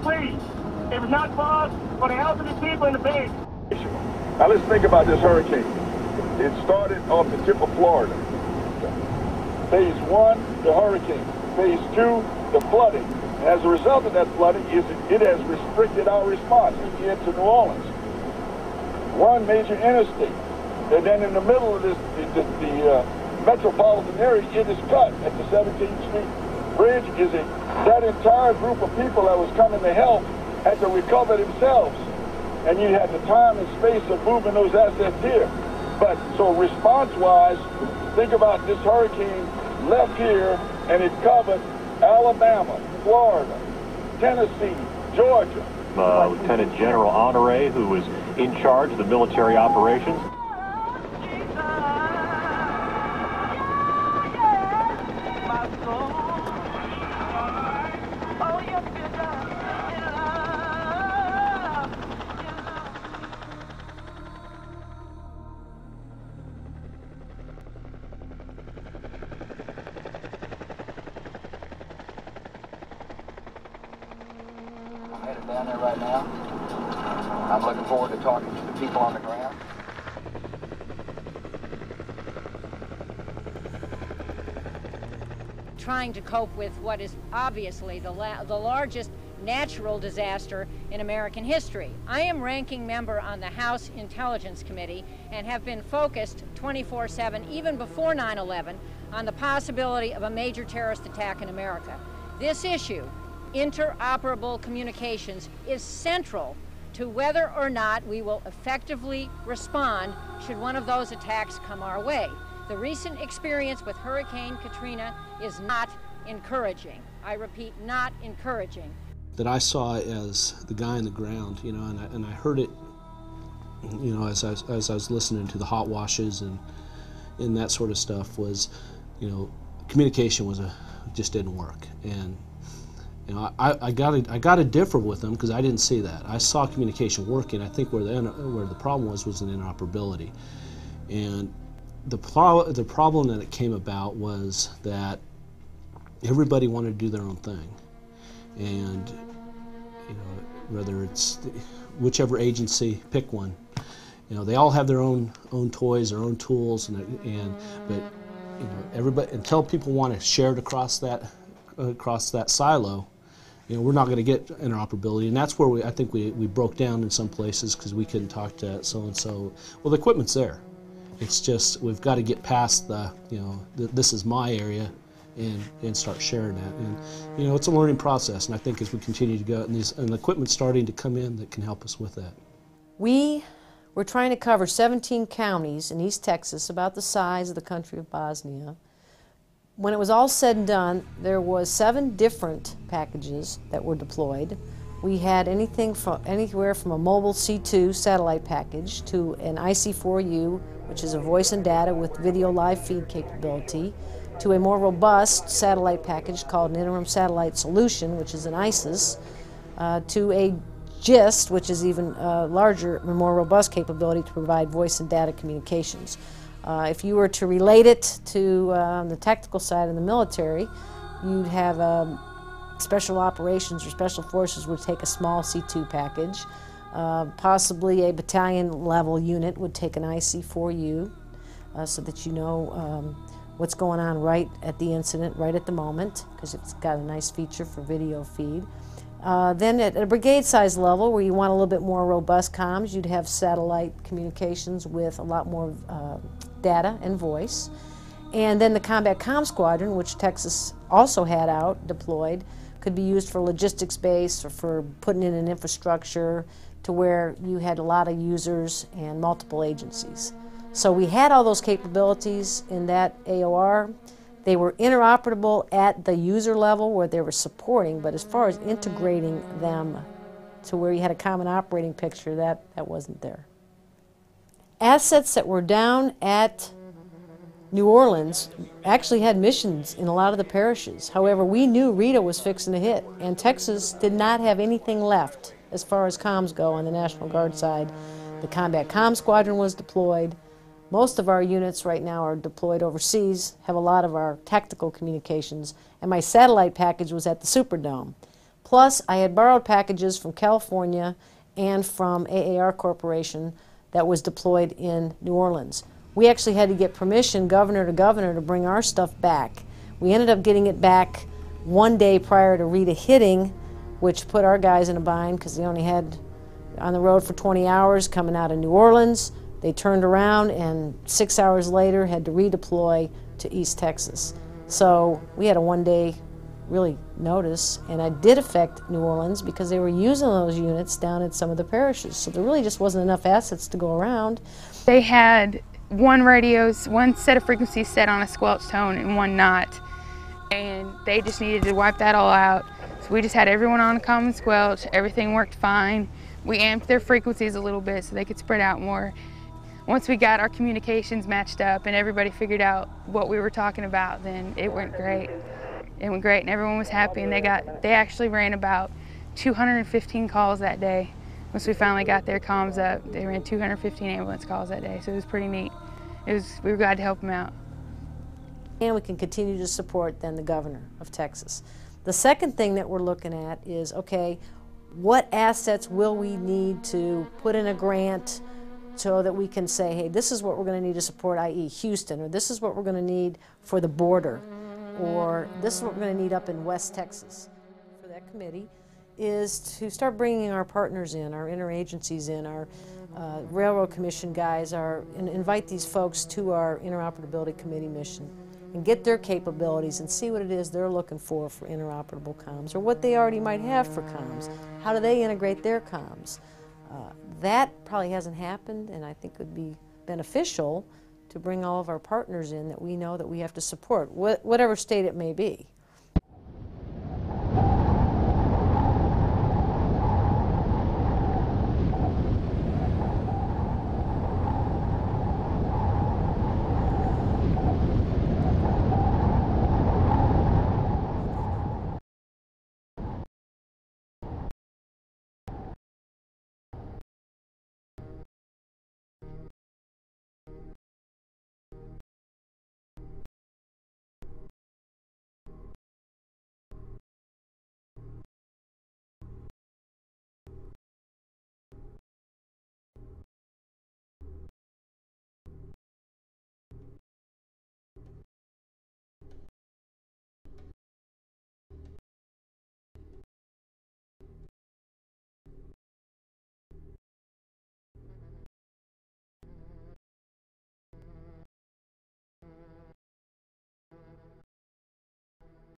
Please, if it's not for us, for the elderly people in the bay. Now let's think about this hurricane. It started off the tip of Florida. Phase 1, the hurricane. Phase 2, the flooding. As a result of that flooding, it has restricted our response into New Orleans. One major interstate. And then in the middle of this, the metropolitan area, it is cut at the 17th Street Bridge. That entire group of people that was coming to help had to recover themselves. And you had the time and space of moving those assets here. But so response-wise, think about this hurricane left here and it covered Alabama, Florida, Tennessee, Georgia. Lieutenant General Honore, who was in charge of the military operations. I'm headed down there right now. I'm looking forward to talking to the people on the ground. Trying to cope with what is obviously the largest natural disaster in American history. I am ranking member on the House Intelligence Committee and have been focused 24/7, even before 9/11, on the possibility of a major terrorist attack in America. This issue, interoperable communications, is central to whether or not we will effectively respond should one of those attacks come our way. The recent experience with Hurricane Katrina is not encouraging. I repeat, not encouraging. That I saw as the guy on the ground, you know, and I heard it, you know, as I was listening to the hot washes and that sort of stuff, was, you know, communication just didn't work. And you know, I got to differ with them because I didn't see that. I saw communication working. I think where the problem was in interoperability, and the problem that it came about was that everybody wanted to do their own thing, and you know, whether it's whichever agency, pick one. You know, they all have their own toys, their own tools, but you know, everybody, until people want to share it across that silo, you know, we're not going to get interoperability, and that's where I think we broke down in some places because we couldn't talk to so and so. Well, the equipment's there. It's just we've got to get past you know, this is my area, and start sharing that. And you know, it's a learning process, and I think as we continue to go, and the equipment's starting to come in that can help us with that. We were trying to cover 17 counties in East Texas, about the size of the country of Bosnia. When it was all said and done, there was 7 different packages that were deployed. We had anywhere from a mobile C2 satellite package to an IC4U, which is a voice and data with video live feed capability, to a more robust satellite package called an interim satellite solution, which is an ISIS, to a GIST, which is even larger and more robust capability to provide voice and data communications. If you were to relate it to the technical side of the military, you'd have special operations or special forces would take a small C2 package. Possibly a battalion level unit would take an IC4U so that you know what's going on right at the incident, right at the moment, because it's got a nice feature for video feed. Then at a brigade size level, where you want a little bit more robust comms, you'd have satellite communications with a lot more data and voice. And then the combat comm squadron, which Texas also had out deployed, could be used for logistics base or for putting in an infrastructure to where you had a lot of users and multiple agencies. So we had all those capabilities in that AOR. They were interoperable at the user level where they were supporting, but as far as integrating them to where you had a common operating picture, that wasn't there. Assets that were down at New Orleans actually had missions in a lot of the parishes. However, we knew Rita was fixing to hit, and Texas did not have anything left as far as comms go on the National Guard side. The combat comm squadron was deployed. Most of our units right now are deployed overseas, have a lot of our tactical communications, and my satellite package was at the Superdome. Plus, I had borrowed packages from California and from AAR Corporation that was deployed in New Orleans. We actually had to get permission, governor to governor, to bring our stuff back. We ended up getting it back one day prior to Rita hitting, which put our guys in a bind because they only had on the road for 20 hours coming out of New Orleans. They turned around and 6 hours later had to redeploy to East Texas. So we had a one-day really notice, and it did affect New Orleans because they were using those units down in some of the parishes. So there really just wasn't enough assets to go around. They had one set of frequencies set on a squelch tone and one not. And they just needed to wipe that all out. So we just had everyone on a common squelch. Everything worked fine. We amped their frequencies a little bit so they could spread out more. Once we got our communications matched up and everybody figured out what we were talking about, then it went great. It went great and everyone was happy, and they actually ran about 215 calls that day. Once we finally got their comms up, they ran 215 ambulance calls that day, so it was pretty neat. We were glad to help them out. And we can continue to support then the governor of Texas. The second thing that we're looking at is, okay, what assets will we need to put in a grant so that we can say, hey, this is what we're going to need to support, i.e. Houston, or this is what we're going to need for the border, or this is what we're going to need up in West Texas. For that committee is to start bringing our partners in, our interagencies in, our Railroad Commission guys, and invite these folks to our Interoperability Committee mission and get their capabilities and see what it is they're looking for interoperable comms, or what they already might have for comms. How do they integrate their comms? That probably hasn't happened, and I think would be beneficial to bring all of our partners in that we know that we have to support, whatever state it may be.